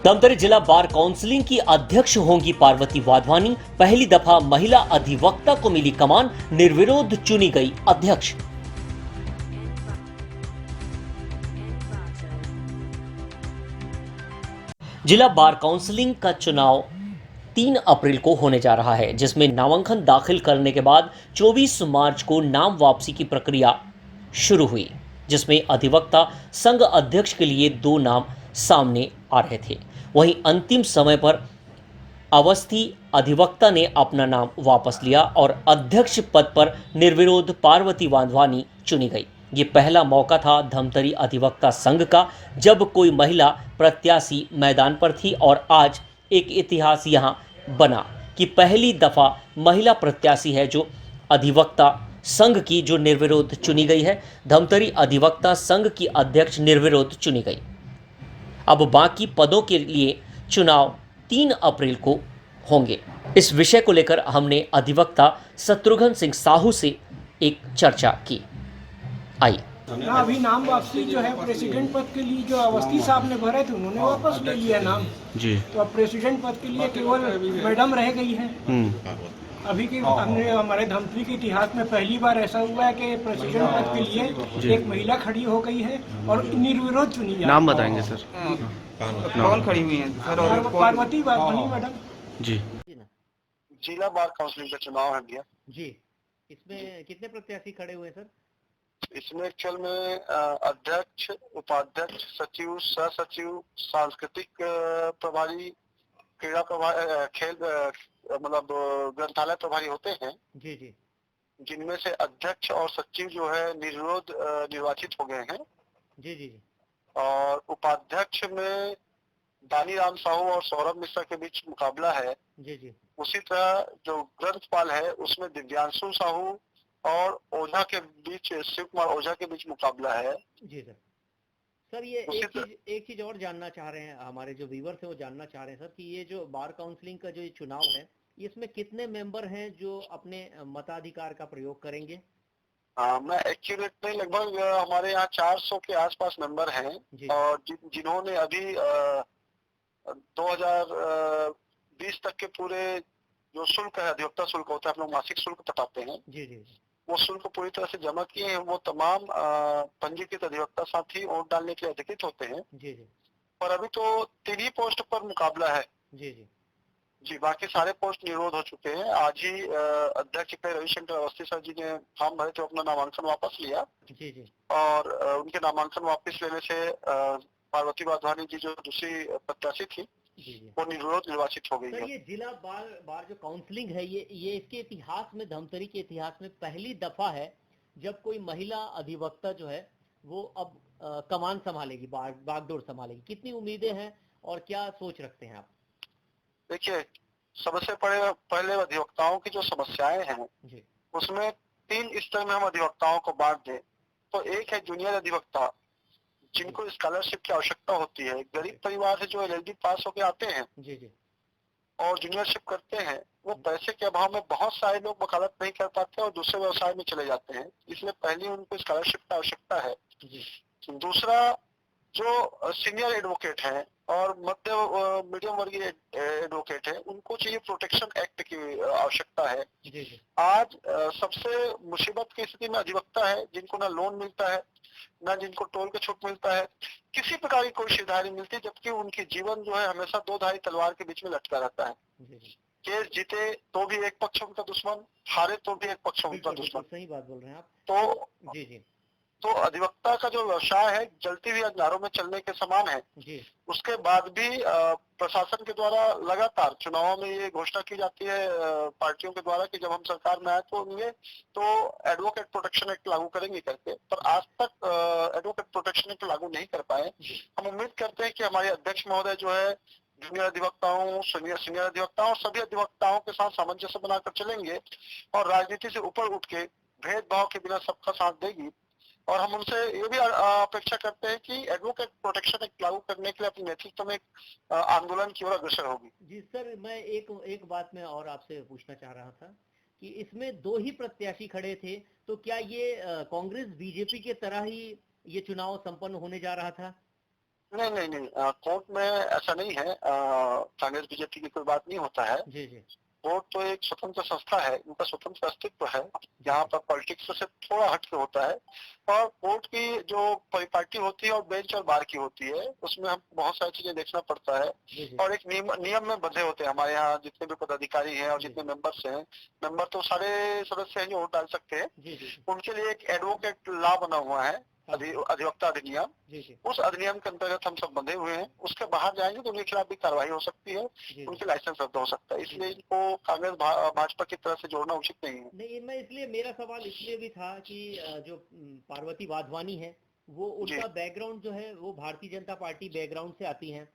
धमतरी जिला बार काउंसिलिंग की अध्यक्ष होंगी पार्वती वाधवानी। पहली दफा महिला अधिवक्ता को मिली कमान, निर्विरोध चुनी गई अध्यक्ष। जिला बार काउंसिलिंग का चुनाव 3 अप्रैल को होने जा रहा है, जिसमें नामांकन दाखिल करने के बाद 24 मार्च को नाम वापसी की प्रक्रिया शुरू हुई, जिसमें अधिवक्ता संघ अध्यक्ष के लिए 2 नाम सामने आ रहे थे। वहीं अंतिम समय पर अवस्थी अधिवक्ता ने अपना नाम वापस लिया और अध्यक्ष पद पर निर्विरोध पार्वती वाधवानी चुनी गई। ये पहला मौका था धमतरी अधिवक्ता संघ का जब कोई महिला प्रत्याशी मैदान पर थी, और आज एक इतिहास यहाँ बना कि पहली दफा महिला प्रत्याशी है जो अधिवक्ता संघ की जो निर्विरोध चुनी गई है। धमतरी अधिवक्ता संघ की अध्यक्ष निर्विरोध चुनी गई। अब बाकी पदों के लिए चुनाव 3 अप्रैल को होंगे। इस विषय को लेकर हमने अधिवक्ता शत्रुघ्न सिंह साहू से एक चर्चा की। आई अभी नाम वापसी जो है प्रेसिडेंट पद के लिए जो अवस्थी साहब ने भरे थे उन्होंने वापस ले लिया नाम जी। तो अब प्रेसिडेंट पद के लिए केवल मैडम रह गई है। अभी के हमने हमारे धमतरी के इतिहास में पहली बार ऐसा हुआ है कि प्रेसिडेंट पद के लिए एक महिला खड़ी हो गई है और निर्विरोध चुनी जाए। नाम बताएंगे सर? कौन खड़ी हुई है सर? और पार्वती वाधवानी मैडम जी। जिला बार काउंसिलिंग का चुनाव है भैया जी। इसमें कितने प्रत्याशी खड़े हुए हैं सर? इसमें एक्चुअल में अध्यक्ष, उपाध्यक्ष, सचिव, सह सचिव, सांस्कृतिक प्रभारी, क्रीड़ा प्रभारी, खेल मतलब ग्रंथालय प्रभारी होते हैं जी जी। जिनमें से अध्यक्ष और सचिव जो है निर्विरोध निर्वाचित हो गए हैं। जी जी। और उपाध्यक्ष में दानी राम साहू और सौरभ मिश्रा के बीच मुकाबला है। जी जी। उसी तरह जो ग्रंथपाल है उसमें दिव्यांशु साहू और ओझा के बीच, शिव कुमार ओझा के बीच मुकाबला है। जी सर। सर ये एक चीज और जानना चाह रहे हैं, हमारे जो व्यूअर्स है वो जानना चाह रहे हैं सर कि ये जो बार काउंसिलिंग का जो ये चुनाव है इसमें कितने मेंबर हैं जो अपने मताधिकार का प्रयोग करेंगे? मैं एक्यूरेट नहीं, लगभग हमारे यहाँ 400 के आसपास मेंबर हैं। और जिन्होंने अभी 2020 तक के पूरे जो शुल्क है, अधिवक्ता शुल्क होता है, हम लोग मासिक शुल्क बताते हैं, जी जी, वो शुल्क पूरी तरह से जमा किए हैं। वो तमाम पंजीकृत अधिवक्ता साथी वोट डालने के लिए अधिकृत होते हैं। जी जी। पर अभी तो 3 ही पोस्ट पर मुकाबला है। जी जी जी, बाकी सारे पोस्ट निरोध हो चुके हैं। आज ही अध्यक्ष रविशंकर अवस्थी सर जी ने फॉर्म भरे थे, अपना नामांकन वापस लिया। जी जी। और उनके नामांकन वापस लेने से पार्वती वाधवानी जी जो दूसरी प्रत्याशी थी वो निर्विरोध निर्वाचित हो गई है। ये जिला बार जो काउंसलिंग है ये इसके इतिहास में, धमतरी के इतिहास में पहली दफा है जब कोई महिला अधिवक्ता जो है वो अब कमान संभालेगी, बागडोर संभालेगी। कितनी उम्मीदें हैं और क्या सोच रखते हैं आप? देखिए, सबसे पहले अधिवक्ताओं की जो समस्याएं हैं उसमें 3 स्तर में हम अधिवक्ताओं को बांट दें तो एक है जूनियर अधिवक्ता, जिनको स्कॉलरशिप की आवश्यकता होती है। गरीब परिवार से जो LLB पास होके आते हैं जी जी और जूनियरशिप करते हैं, वो पैसे के अभाव में बहुत सारे लोग वकालत नहीं कर पाते और दूसरे व्यवसाय में चले जाते हैं। इसलिए पहले उनको स्कॉलरशिप की आवश्यकता है। दूसरा, जो सीनियर एडवोकेट है और मीडियम वर्गीय एडवोकेट है, उनको चाहिए प्रोटेक्शन एक्ट की आवश्यकता है। आज सबसे मुसीबत की स्थिति में अधिवक्ता है जिनको ना लोन मिलता है, ना जिनको टोल के छूट मिलता है, किसी प्रकार की कोई सुविधा नहीं मिलती, जबकि उनकी जीवन जो है हमेशा 2 धारी तलवार के बीच में लटका रहता है। केस जीते तो भी एक पक्ष उनका दुश्मन, हारे तो भी एक पक्ष उनका दुश्मन। सही बात बोल रहे हैं आप। तो जी। तो अधिवक्ता का जो व्यवसाय है जलती हुई अंगारों में चलने के समान है। उसके बाद भी प्रशासन के द्वारा लगातार चुनावों में ये घोषणा की जाती है पार्टियों के द्वारा कि जब हम सरकार में आए तो एडवोकेट प्रोटेक्शन एक्ट लागू करेंगे करके, पर आज तक एडवोकेट प्रोटेक्शन एक्ट लागू नहीं कर पाए। हम उम्मीद करते हैं कि हमारे अध्यक्ष महोदय जो है जूनियर अधिवक्ताओं, सीनियर अधिवक्ताओं और सभी अधिवक्ताओं के साथ सामंजस्य बनाकर चलेंगे और राजनीति से ऊपर उठ के भेदभाव के बिना सबका साथ देगी। और हम उनसे ये भी अपेक्षा करते हैं कि एडवोकेट प्रोटेक्शन एक्ट लागू करने के लिए अपने नेतृत्व में आंदोलन की ओर अग्रसर होगी। जी सर, मैं एक बात में और आपसे पूछना चाह रहा था कि इसमें 2 ही प्रत्याशी खड़े थे, तो क्या ये कांग्रेस बीजेपी के तरह ही ये चुनाव संपन्न होने जा रहा था? नहीं नहीं नहीं, कोर्ट में ऐसा नहीं है। कांग्रेस बीजेपी की कोई बात नहीं होता है। जी जी कोर्ट तो एक स्वतंत्र संस्था है, उनका स्वतंत्र अस्तित्व है, यहाँ पर पॉलिटिक्स से थोड़ा हट के होता है। और कोर्ट की जो परिपाटी होती है और बेंच और बार की होती है, उसमें हम बहुत सारी चीजें देखना पड़ता है। जी जी और एक नियम में बंधे होते हैं हमारे यहाँ जितने भी पदाधिकारी हैं और जितने मेंबर्स हैं। मेंबर तो सारे सदस्य हैं जो वोट डाल सकते हैं। जी जी उनके लिए एक एडवोकेट लॉ बना हुआ है, अधिवक्ता अधिनियम। जी जी उस अधिनियम के अंतर्गत हम सब बंधे हुए हैं। उसके बाहर जाएंगे तो उनके खिलाफ भी कार्रवाई हो सकती है, जी उनके लाइसेंस रद्द हो सकता है। इसलिए इनको कांग्रेस भाजपा की तरह से जोड़ना उचित नहीं है। नहीं, मैं इसलिए मेरा सवाल इसलिए भी था कि जो पार्वती वाधवानी है वो जी उनका बैकग्राउंड जो है वो भारतीय जनता पार्टी बैकग्राउंड से आती हैं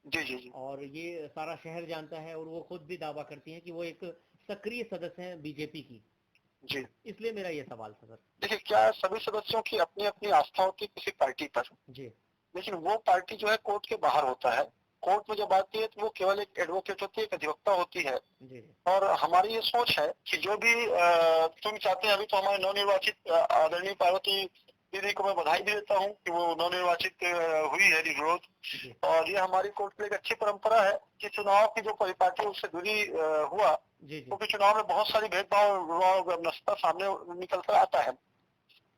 जी जी जी और ये सारा शहर जानता है और वो खुद भी दावा करती हैं कि वो एक सक्रिय सदस्य हैं बीजेपी की। जी। इसलिए मेरा ये सवाल था सर। देखिए, क्या सभी सदस्यों की अपनी अपनी आस्था होती है किसी पार्टी पर, जी लेकिन वो पार्टी जो है कोर्ट के बाहर होता है। कोर्ट में जब आती है तो वो केवल एक एडवोकेट होती है, एक अधिवक्ता होती है। जी जी और हमारी ये सोच है कि जो भी तुम चाहते हैं, अभी तो हमारे नवनिर्वाचित आदरणीय पार्वती दीदी को मैं बधाई भी देता हूँ कि वो नवनिर्वाचित हुई है निर्विरोध। जी और ये हमारी कोर्ट की एक अच्छी परंपरा है कि चुनाव की जो परिपाटी है उससे दूरी हुआ, जी जी क्योंकि चुनाव में बहुत सारी भेदभाव नस्ता सामने निकल कर आता है।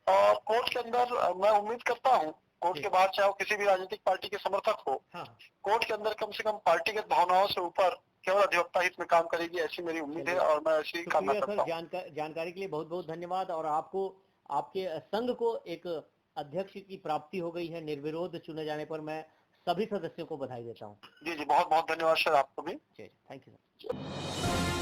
और कोर्ट के अंदर मैं उम्मीद करता हूँ, कोर्ट के बाहर चाहे वो किसी भी राजनीतिक पार्टी के समर्थक हो, हाँ कोर्ट के अंदर कम से कम पार्टीगत भावनाओं से ऊपर केवल अधिवक्ता हित में काम करेगी, ऐसी मेरी उम्मीद है और मैं ऐसी कामना शुक्रिया करता सर, हूँ। जानकारी के लिए बहुत बहुत धन्यवाद। और आपको आपके संघ को एक अध्यक्ष की प्राप्ति हो गई है निर्विरोध चुने जाने पर। मैं सभी सदस्यों को बधाई देता हूँ। जी जी, बहुत बहुत धन्यवाद सर आपको भी। Thank you sir.